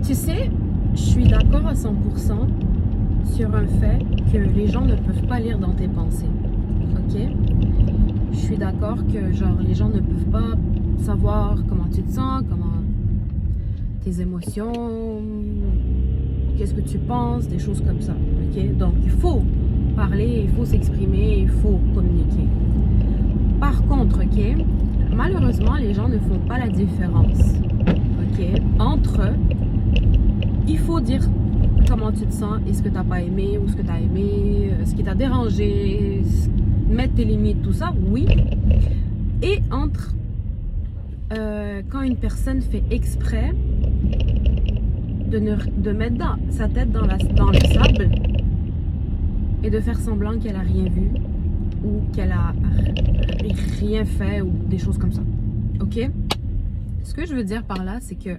Tu sais, je suis d'accord à 100% sur un fait que les gens ne peuvent pas lire dans tes pensées. Ok? Je suis d'accord que genre les gens ne peuvent pas savoir comment tu te sens, comment tes émotions, qu'est-ce que tu penses, des choses comme ça. Ok? Donc il faut parler, il faut s'exprimer, il faut communiquer. Par contre, ok, malheureusement les gens ne font pas la différence, ok, entre il faut dire comment tu te sens et ce que tu n'as pas aimé ou ce que tu as aimé, ce qui t'a dérangé, mettre tes limites, tout ça, oui. Et entre quand une personne fait exprès de mettre sa tête dans le sable et de faire semblant qu'elle a rien vu ou qu'elle a rien fait ou des choses comme ça. Ok? Ce que je veux dire par là, c'est que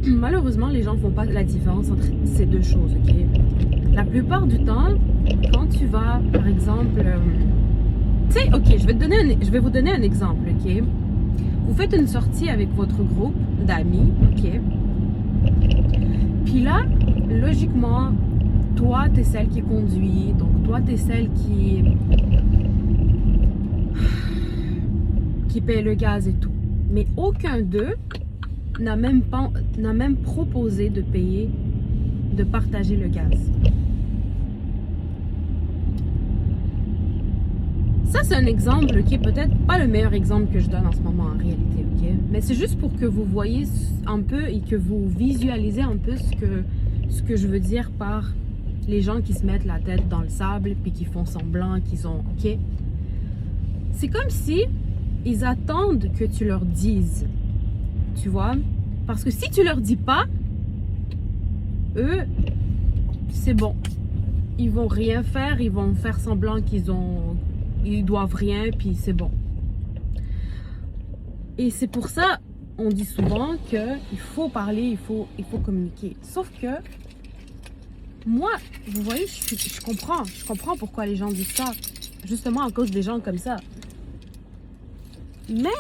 malheureusement, les gens ne font pas la différence entre ces deux choses, ok? La plupart du temps, quand tu vas, par exemple... tu sais, ok, je vais vous donner un exemple, ok? Vous faites une sortie avec votre groupe d'amis, ok? Puis là, logiquement, toi, t'es celle qui conduit, donc toi, t'es celle qui paie le gaz et tout. Mais aucun d'eux n'a même proposé de payer, de partager le gaz. Ça, c'est un exemple qui est peut-être pas le meilleur exemple que je donne en ce moment en réalité, ok? Mais c'est juste pour que vous voyez un peu et que vous visualisez un peu ce que je veux dire par les gens qui se mettent la tête dans le sable puis qui font semblant qu'ils ont, ok? C'est comme si ils attendent que tu leur dises. Tu vois? Parce que si tu leur dis pas, eux, c'est bon. Ils vont rien faire, ils vont faire semblant ils doivent rien, puis c'est bon. Et c'est pour ça, on dit souvent qu'il faut parler, il faut communiquer. Sauf que, moi, vous voyez, je comprends pourquoi les gens disent ça. Justement à cause des gens comme ça. Mais,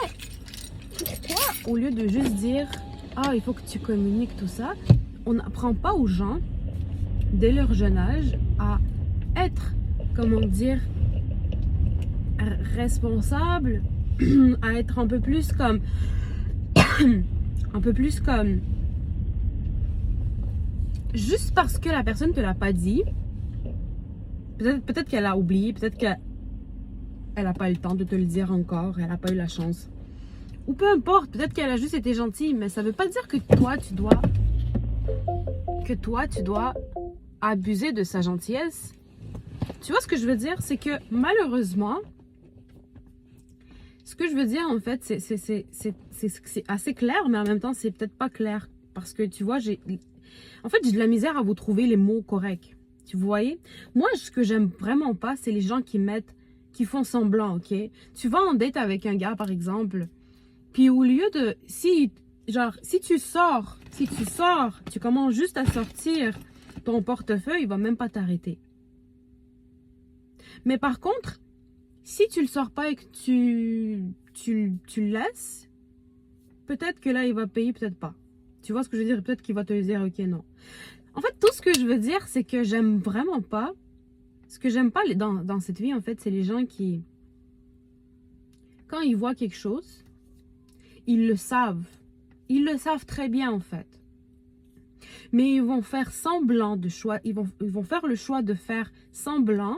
pourquoi, au lieu de juste dire ah, il faut que tu communiques tout ça, on n'apprend pas aux gens, dès leur jeune âge, à être, comment dire, responsable, à être un peu plus comme, juste parce que la personne te l'a pas dit, peut-être qu'elle a oublié, peut-être qu'elle n'a pas eu le temps de te le dire encore, elle n'a pas eu la chance. Ou peu importe, peut-être qu'elle a juste été gentille, mais ça veut pas dire que toi, tu dois abuser de sa gentillesse. Tu vois ce que je veux dire? C'est que malheureusement, ce que je veux dire en fait, c'est assez clair, mais en même temps, c'est peut-être pas clair. Parce que tu vois, j'ai de la misère à vous trouver les mots corrects. Tu voyez? Moi, ce que j'aime vraiment pas, c'est les gens qui font semblant, ok? Tu vas en date avec un gars, par exemple, puis au lieu de... Si tu sors, tu commences juste à sortir ton portefeuille, il va même pas t'arrêter. Mais par contre, si tu le sors pas et que tu le laisses, peut-être que là, il va payer, peut-être pas. Tu vois ce que je veux dire? Peut-être qu'il va te dire, ok, non. En fait, tout ce que je veux dire, c'est que j'aime vraiment pas... Ce que j'aime pas dans cette vie, en fait, c'est les gens qui... Quand ils voient quelque chose, ils le savent. Ils le savent très bien, en fait. Mais ils vont faire semblant de choix. Ils vont faire le choix de faire semblant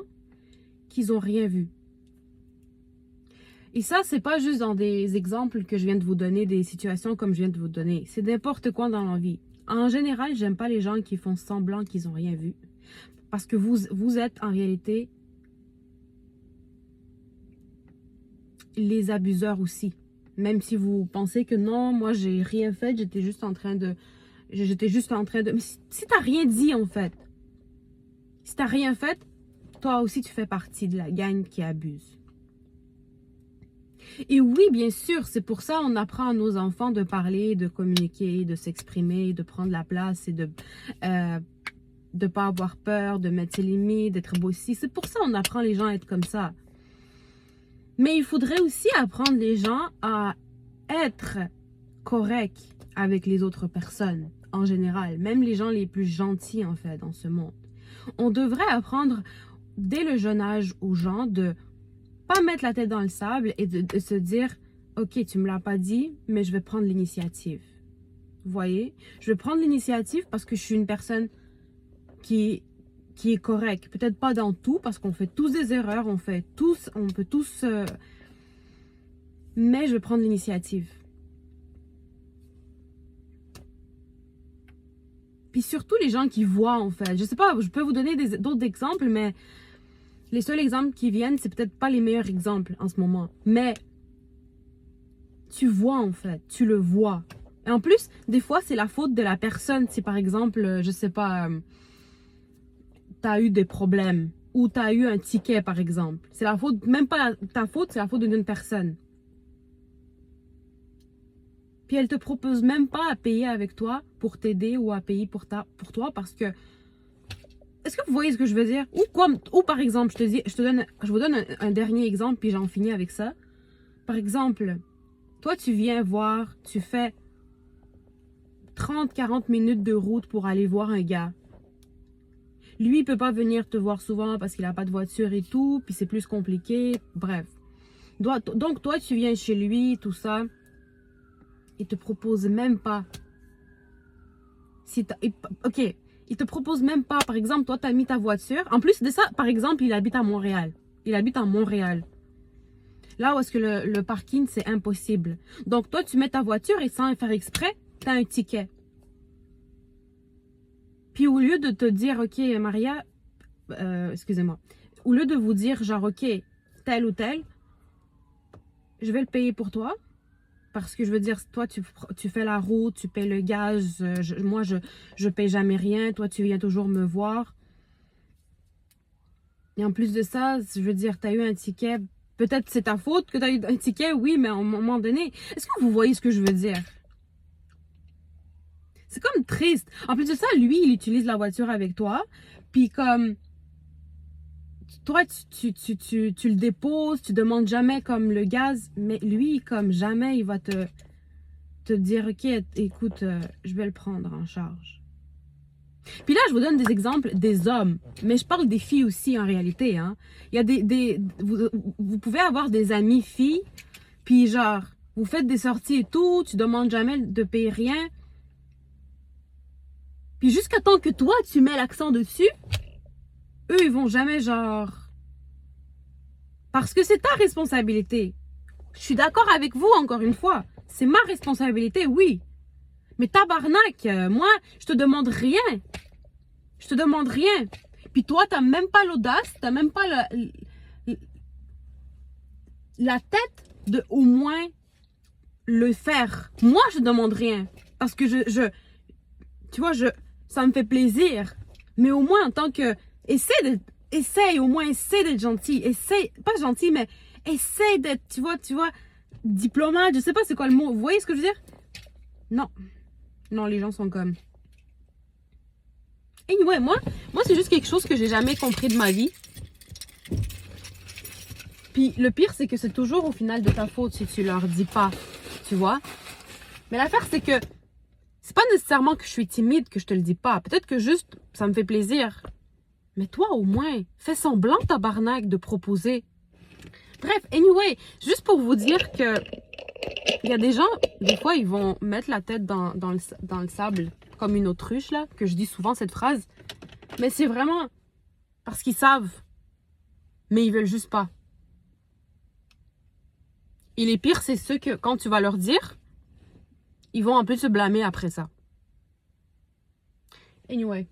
qu'ils n'ont rien vu. Et ça, c'est pas juste dans des exemples que je viens de vous donner, des situations comme je viens de vous donner. C'est n'importe quoi dans la vie. En général, j'aime pas les gens qui font semblant qu'ils n'ont rien vu. Parce que vous êtes en réalité les abuseurs aussi. Même si vous pensez que non, moi j'ai rien fait, j'étais juste en train de... Mais si t'as rien dit en fait, si t'as rien fait, toi aussi tu fais partie de la gang qui abuse. Et oui, bien sûr, c'est pour ça qu'on apprend à nos enfants de parler, de communiquer, de s'exprimer, de prendre la place et de pas avoir peur, de mettre ses limites, d'être bossy. C'est pour ça qu'on apprend les gens à être comme ça. Mais il faudrait aussi apprendre les gens à être correct avec les autres personnes, en général. Même les gens les plus gentils, en fait, dans ce monde. On devrait apprendre, dès le jeune âge, aux gens de pas mettre la tête dans le sable et de se dire, ok, tu me l'as pas dit, mais je vais prendre l'initiative. Vous voyez? Je vais prendre l'initiative parce que je suis une personne qui est correcte. Peut-être pas dans tout, parce qu'on fait tous des erreurs, on peut tous... mais je vais prendre l'initiative. Puis surtout les gens qui voient, en fait. Je sais pas, je peux vous donner d'autres exemples, mais les seuls exemples qui viennent, c'est peut-être pas les meilleurs exemples en ce moment. Mais tu vois, en fait, tu le vois. Et en plus, des fois, c'est la faute de la personne. Si par exemple, je sais pas, t'as eu des problèmes ou t'as eu un ticket, par exemple. C'est la faute, même pas ta faute, c'est la faute d'une personne. Puis elle te propose même pas à payer avec toi pour t'aider ou à payer pour toi parce que... Est-ce que vous voyez ce que je veux dire? Ou par exemple, je vous donne un dernier exemple puis j'en finis avec ça. Par exemple, toi tu viens voir, tu fais 30-40 minutes de route pour aller voir un gars. Lui, il peut pas venir te voir souvent parce qu'il a pas de voiture et tout, puis c'est plus compliqué, bref. Donc toi tu viens chez lui, tout ça. Il te propose même pas. Ok, il te propose même pas. Par exemple, toi, tu as mis ta voiture. En plus de ça, par exemple, il habite à Montréal. Il habite à Montréal. Là où est-ce que le parking, c'est impossible. Donc, toi, tu mets ta voiture et sans faire exprès, tu as un ticket. Puis, au lieu de te dire, ok, Maria, excusez-moi. Au lieu de vous dire, genre, ok, tel ou tel, je vais le payer pour toi. Parce que je veux dire, toi, tu fais la route, tu payes le gaz. Moi, je paye jamais rien. Toi, tu viens toujours me voir. Et en plus de ça, je veux dire, tu as eu un ticket. Peut-être c'est ta faute que tu as eu un ticket, oui, mais à un moment donné, est-ce que vous voyez ce que je veux dire? C'est comme triste. En plus de ça, lui, il utilise la voiture avec toi. Puis comme... Toi, tu le déposes, tu demandes jamais comme le gaz, mais lui, comme jamais, il va te dire, ok, écoute, je vais le prendre en charge. Puis là, je vous donne des exemples des hommes, mais je parle des filles aussi en réalité. Hein. Il y a vous pouvez avoir des amies filles, puis genre, vous faites des sorties et tout, tu demandes jamais de payer rien. Puis jusqu'à temps que toi, tu mets l'accent dessus, eux, ils vont jamais genre... Parce que c'est ta responsabilité. Je suis d'accord avec vous, encore une fois. C'est ma responsabilité, oui. Mais tabarnak, moi, je te demande rien. Je te demande rien. Puis toi, t'as même pas l'audace, t'as même pas la tête de au moins le faire. Moi, je demande rien. Parce que tu vois, ça me fait plaisir. Mais au moins, en tant que... Essaye d'être gentil. Essaye, pas gentil, mais essaye d'être, tu vois, diplomate. Je sais pas c'est quoi le mot. Vous voyez ce que je veux dire? Non. Non, les gens sont comme... Anyway, moi c'est juste quelque chose que j'ai jamais compris de ma vie. Puis le pire, c'est que c'est toujours au final de ta faute si tu leur dis pas, tu vois. Mais l'affaire, c'est que c'est pas nécessairement que je suis timide que je te le dis pas. Peut-être que juste, ça me fait plaisir. Mais toi, au moins, fais semblant, tabarnak, de proposer. Bref, anyway, juste pour vous dire que il y a des gens, des fois, ils vont mettre la tête dans le sable, comme une autruche, là, que je dis souvent cette phrase. Mais c'est vraiment parce qu'ils savent, mais ils veulent juste pas. Et les pires, c'est ceux que, quand tu vas leur dire, ils vont un peu se blâmer après ça. Anyway.